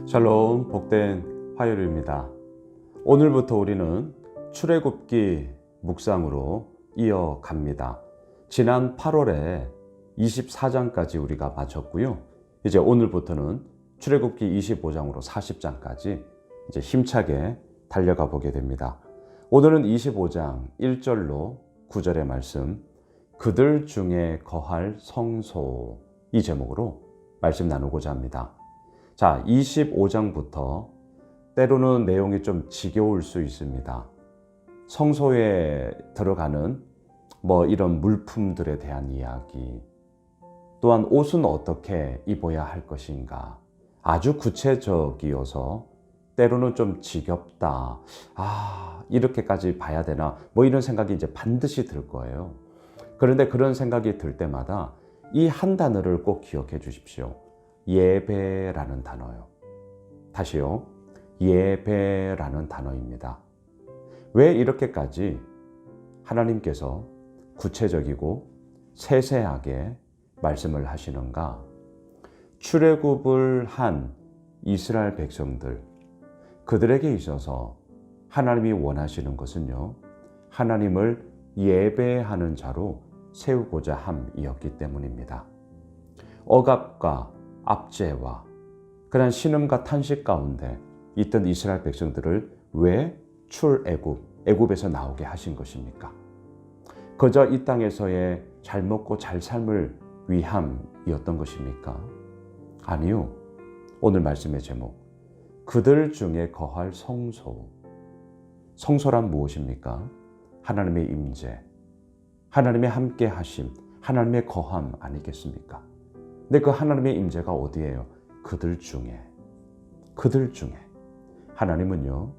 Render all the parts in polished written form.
샬롬, 복된 화요일입니다. 오늘부터 우리는 출애굽기 묵상으로 이어갑니다. 지난 8월에 24장까지 우리가 마쳤고요. 이제 오늘부터는 출애굽기 25장으로 40장까지 이제 힘차게 달려가 보게 됩니다. 오늘은 25장 1절로 9절의 말씀, 그들 중에 거할 성소, 이 제목으로 말씀 나누고자 합니다. 자, 25장부터 때로는 내용이 좀 지겨울 수 있습니다. 성소에 들어가는 이런 물품들에 대한 이야기, 또한 옷은 어떻게 입어야 할 것인가, 아주 구체적이어서 때로는 좀 지겹다. 이렇게까지 봐야 되나? 이런 생각이 이제 반드시 들 거예요. 그런데 그런 생각이 들 때마다 이 한 단어를 꼭 기억해 주십시오. 예배라는 단어요. 다시요. 예배라는 단어입니다. 왜 이렇게까지 하나님께서 구체적이고 세세하게 말씀을 하시는가? 출애굽을 한 이스라엘 백성들, 그들에게 있어서 하나님이 원하시는 것은요, 하나님을 예배하는 자로 세우고자 함이었기 때문입니다. 억압과 압제와 그런 신음과 탄식 가운데 있던 이스라엘 백성들을 왜 애굽에서 나오게 하신 것입니까? 그저 이 땅에서의 잘 먹고 잘 삶을 위함이었던 것입니까? 아니요. 오늘 말씀의 제목, 그들 중에 거할 성소. 성소란 무엇입니까? 하나님의 임재, 하나님의 함께 하심, 하나님의 거함 아니겠습니까? 근데 그 하나님의 임재가 어디예요? 그들 중에. 하나님은요,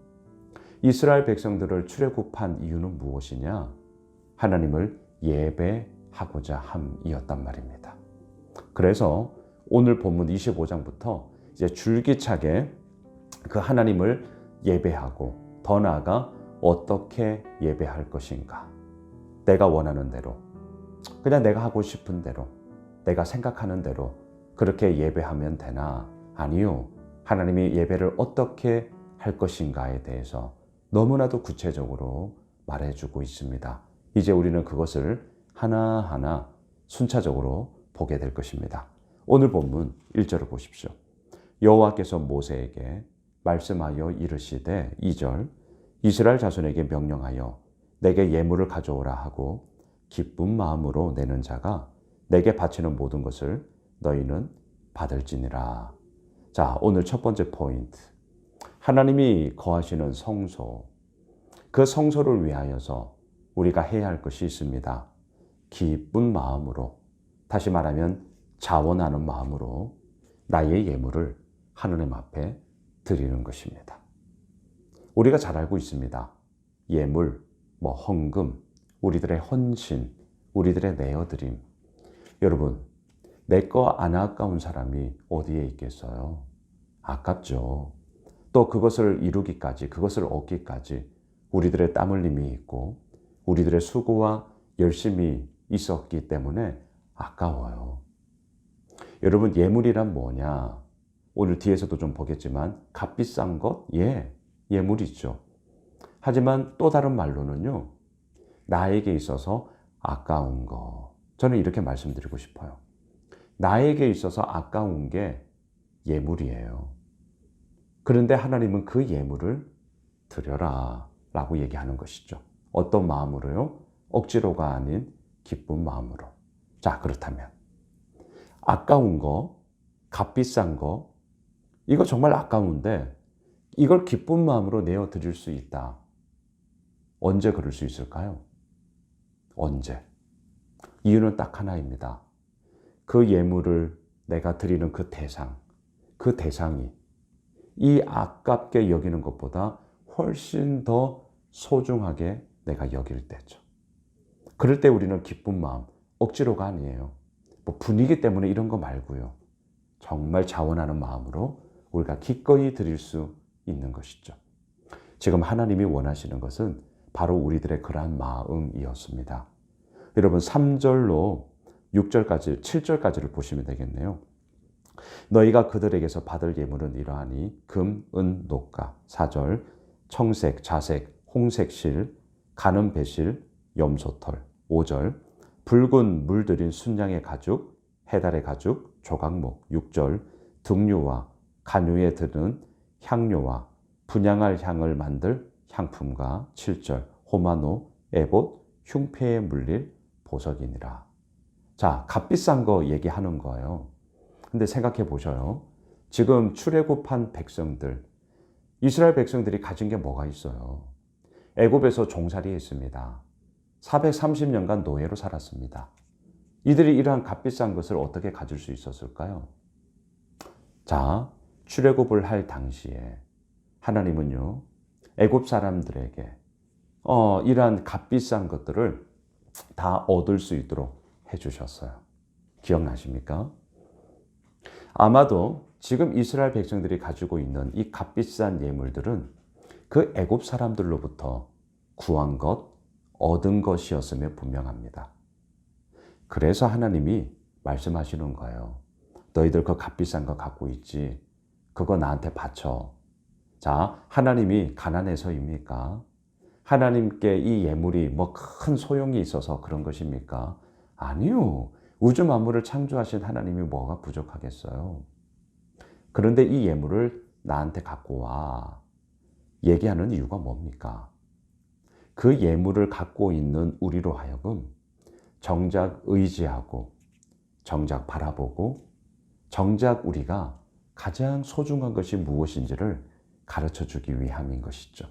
이스라엘 백성들을 출애굽한 이유는 무엇이냐? 하나님을 예배하고자 함이었단 말입니다. 그래서 오늘 본문 25장부터 이제 줄기차게 그 하나님을 예배하고, 더 나아가 어떻게 예배할 것인가? 내가 원하는 대로, 그냥 내가 하고 싶은 대로, 내가 생각하는 대로 그렇게 예배하면 되나? 아니요. 하나님이 예배를 어떻게 할 것인가에 대해서 너무나도 구체적으로 말해주고 있습니다. 이제 우리는 그것을 하나하나 순차적으로 보게 될 것입니다. 오늘 본문 1절을 보십시오. 여호와께서 모세에게 말씀하여 이르시되, 2절, 이스라엘 자손에게 명령하여 내게 예물을 가져오라 하고 기쁜 마음으로 내는 자가 내게 바치는 모든 것을 너희는 받을지니라. 자, 오늘 첫 번째 포인트. 하나님이 거하시는 성소. 그 성소를 위하여서 우리가 해야 할 것이 있습니다. 기쁜 마음으로, 다시 말하면 자원하는 마음으로 나의 예물을 하나님 앞에 드리는 것입니다. 우리가 잘 알고 있습니다. 예물, 헌금, 우리들의 헌신, 우리들의 내어드림. 여러분, 내 거 안 아까운 사람이 어디에 있겠어요? 아깝죠. 또 그것을 이루기까지, 그것을 얻기까지 우리들의 땀 흘림이 있고 우리들의 수고와 열심이 있었기 때문에 아까워요. 여러분, 예물이란 뭐냐? 오늘 뒤에서도 좀 보겠지만 값비싼 것? 예물이죠. 하지만 또 다른 말로는요, 나에게 있어서 아까운 것. 저는 이렇게 말씀드리고 싶어요. 나에게 있어서 아까운 게 예물이에요. 그런데 하나님은 그 예물을 드려라 라고 얘기하는 것이죠. 어떤 마음으로요? 억지로가 아닌 기쁜 마음으로. 자, 그렇다면 아까운 거, 값비싼 거, 이거 정말 아까운데 이걸 기쁜 마음으로 내어드릴 수 있다. 언제 그럴 수 있을까요? 언제? 이유는 딱 하나입니다. 그 예물을 내가 드리는 그 대상이 이 아깝게 여기는 것보다 훨씬 더 소중하게 내가 여길 때죠. 그럴 때 우리는 기쁜 마음, 억지로가 아니에요. 분위기 때문에 이런 거 말고요. 정말 자원하는 마음으로 우리가 기꺼이 드릴 수 있는 것이죠. 지금 하나님이 원하시는 것은 바로 우리들의 그러한 마음이었습니다. 여러분, 3절로 6절까지, 7절까지를 보시면 되겠네요. 너희가 그들에게서 받을 예물은 이러하니 금, 은, 녹가, 사절, 청색, 자색, 홍색 실, 가는 배실, 염소털, 5절, 붉은 물들인 순양의 가죽, 해달의 가죽, 조각목, 6절, 등류와 간유에 드는 향료와 분향할 향을 만들 향품과 7절, 호마노, 에봇, 흉패에 물릴 보석이니라. 자, 값비싼 거 얘기하는 거예요. 근데 생각해 보셔요. 지금 출애굽한 백성들, 이스라엘 백성들이 가진 게 뭐가 있어요? 애굽에서 종살이 했습니다. 430년간 노예로 살았습니다. 이들이 이러한 값비싼 것을 어떻게 가질 수 있었을까요? 자, 출애굽을 할 당시에 하나님은요, 애굽 사람들에게 이러한 값비싼 것들을 다 얻을 수 있도록 해주셨어요. 기억나십니까? 아마도 지금 이스라엘 백성들이 가지고 있는 이 값비싼 예물들은 그 애굽 사람들로부터 구한 것, 얻은 것이었음에 분명합니다. 그래서 하나님이 말씀하시는 거예요. 너희들 그 값비싼 거 갖고 있지? 그거 나한테 바쳐. 자, 하나님이 가난해서입니까? 하나님께 이 예물이 뭐 큰 소용이 있어서 그런 것입니까? 아니요. 우주 만물을 창조하신 하나님이 뭐가 부족하겠어요? 그런데 이 예물을 나한테 갖고 와. 얘기하는 이유가 뭡니까? 그 예물을 갖고 있는 우리로 하여금 정작 의지하고, 정작 바라보고, 정작 우리가 가장 소중한 것이 무엇인지를 가르쳐 주기 위함인 것이죠.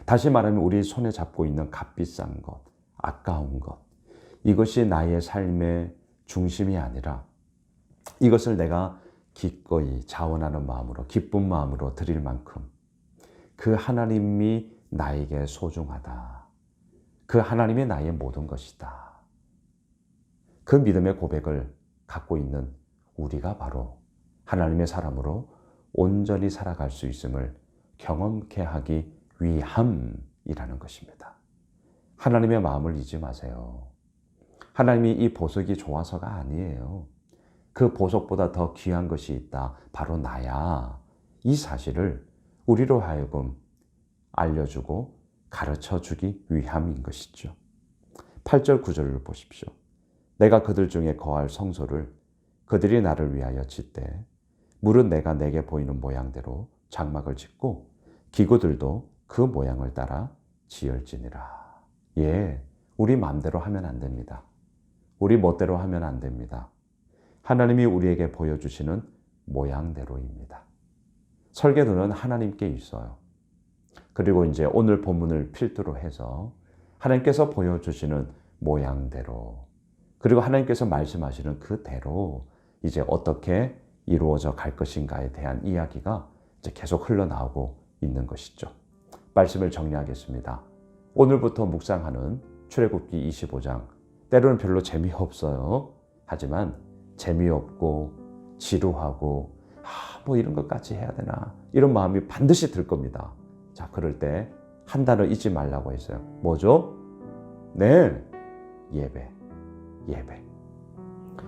다시 말하면 우리 손에 잡고 있는 값비싼 것, 아까운 것, 이것이 나의 삶의 중심이 아니라 이것을 내가 기꺼이 자원하는 마음으로, 기쁜 마음으로 드릴 만큼 그 하나님이 나에게 소중하다. 그 하나님이 나의 모든 것이다. 그 믿음의 고백을 갖고 있는 우리가 바로 하나님의 사람으로 온전히 살아갈 수 있음을 경험케 하기 위함이라는 것입니다. 하나님의 마음을 잊지 마세요. 하나님이 이 보석이 좋아서가 아니에요. 그 보석보다 더 귀한 것이 있다. 바로 나야. 이 사실을 우리로 하여금 알려주고 가르쳐 주기 위함인 것이죠. 8절 9절을 보십시오. 내가 그들 중에 거할 성소를 그들이 나를 위하여 짓되 물은 내가 내게 보이는 모양대로 장막을 짓고 기구들도 그 모양을 따라 지을지니라. 예, 우리 마음대로 하면 안 됩니다. 우리 멋대로 하면 안 됩니다. 하나님이 우리에게 보여주시는 모양대로입니다. 설계도는 하나님께 있어요. 그리고 이제 오늘 본문을 필두로 해서 하나님께서 보여주시는 모양대로, 그리고 하나님께서 말씀하시는 그대로 이제 어떻게 이루어져 갈 것인가에 대한 이야기가 이제 계속 흘러나오고 있는 것이죠. 말씀을 정리하겠습니다. 오늘부터 묵상하는 출애굽기 25장, 때로는 별로 재미없어요. 하지만 재미없고 지루하고 뭐 이런 것까지 해야 되나 이런 마음이 반드시 들 겁니다. 자, 그럴 때 한 단어 잊지 말라고 했어요. 뭐죠? 네, 예배.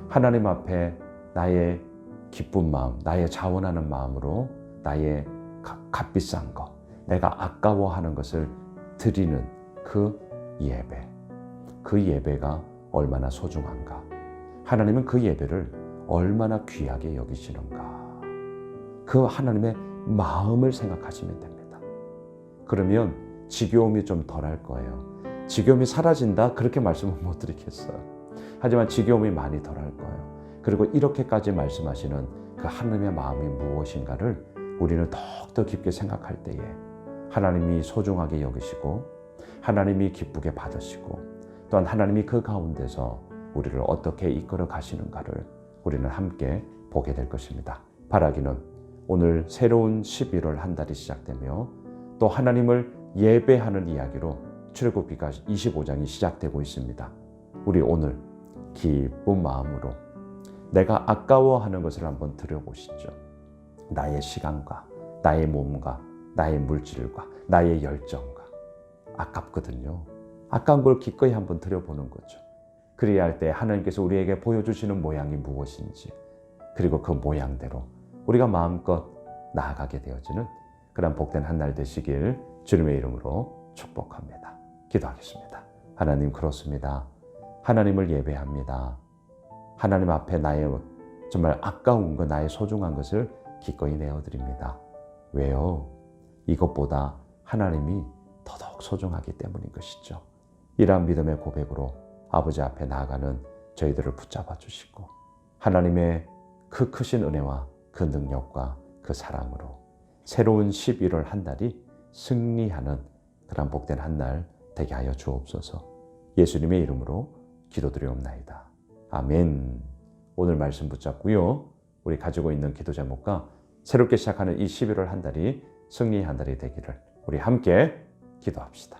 하나님 앞에 나의 기쁜 마음, 나의 자원하는 마음으로 나의 값비싼 것, 내가 아까워하는 것을 드리는 그 예배. 그 예배가 얼마나 소중한가. 하나님은 그 예배를 얼마나 귀하게 여기시는가. 그 하나님의 마음을 생각하시면 됩니다. 그러면 지겨움이 좀 덜할 거예요. 지겨움이 사라진다? 그렇게 말씀은 못 드리겠어요. 하지만 지겨움이 많이 덜할 거예요. 그리고 이렇게까지 말씀하시는 그 하나님의 마음이 무엇인가를 우리는 더욱더 깊게 생각할 때에 하나님이 소중하게 여기시고 하나님이 기쁘게 받으시고 또한 하나님이 그 가운데서 우리를 어떻게 이끌어 가시는가를 우리는 함께 보게 될 것입니다. 바라기는 오늘 새로운 11월 한 달이 시작되며 또 하나님을 예배하는 이야기로 출애굽기가 25장이 시작되고 있습니다. 우리 오늘 기쁜 마음으로 내가 아까워하는 것을 한번 들여보시죠. 나의 시간과 나의 몸과 나의 물질과 나의 열정과 아깝거든요. 아까운 걸 기꺼이 한번 들여보는 거죠. 그래야 할 때 하나님께서 우리에게 보여주시는 모양이 무엇인지 그리고 그 모양대로 우리가 마음껏 나아가게 되어지는 그런 복된 한 날 되시길 주님의 이름으로 축복합니다. 기도하겠습니다. 하나님, 그렇습니다. 하나님을 예배합니다. 하나님 앞에 나의 정말 아까운 것, 나의 소중한 것을 기꺼이 내어드립니다. 왜요? 이것보다 하나님이 더더욱 소중하기 때문인 것이죠. 이러한 믿음의 고백으로 아버지 앞에 나아가는 저희들을 붙잡아 주시고 하나님의 그 크신 은혜와 그 능력과 그 사랑으로 새로운 11월 한 달이 승리하는 그런 복된 한 날 되게 하여 주옵소서. 예수님의 이름으로 기도드리옵나이다. 아멘. 오늘 말씀 붙잡고요. 우리 가지고 있는 기도 제목과 새롭게 시작하는 이 11월 한 달이 승리의 한 달이 되기를 우리 함께 기도합시다.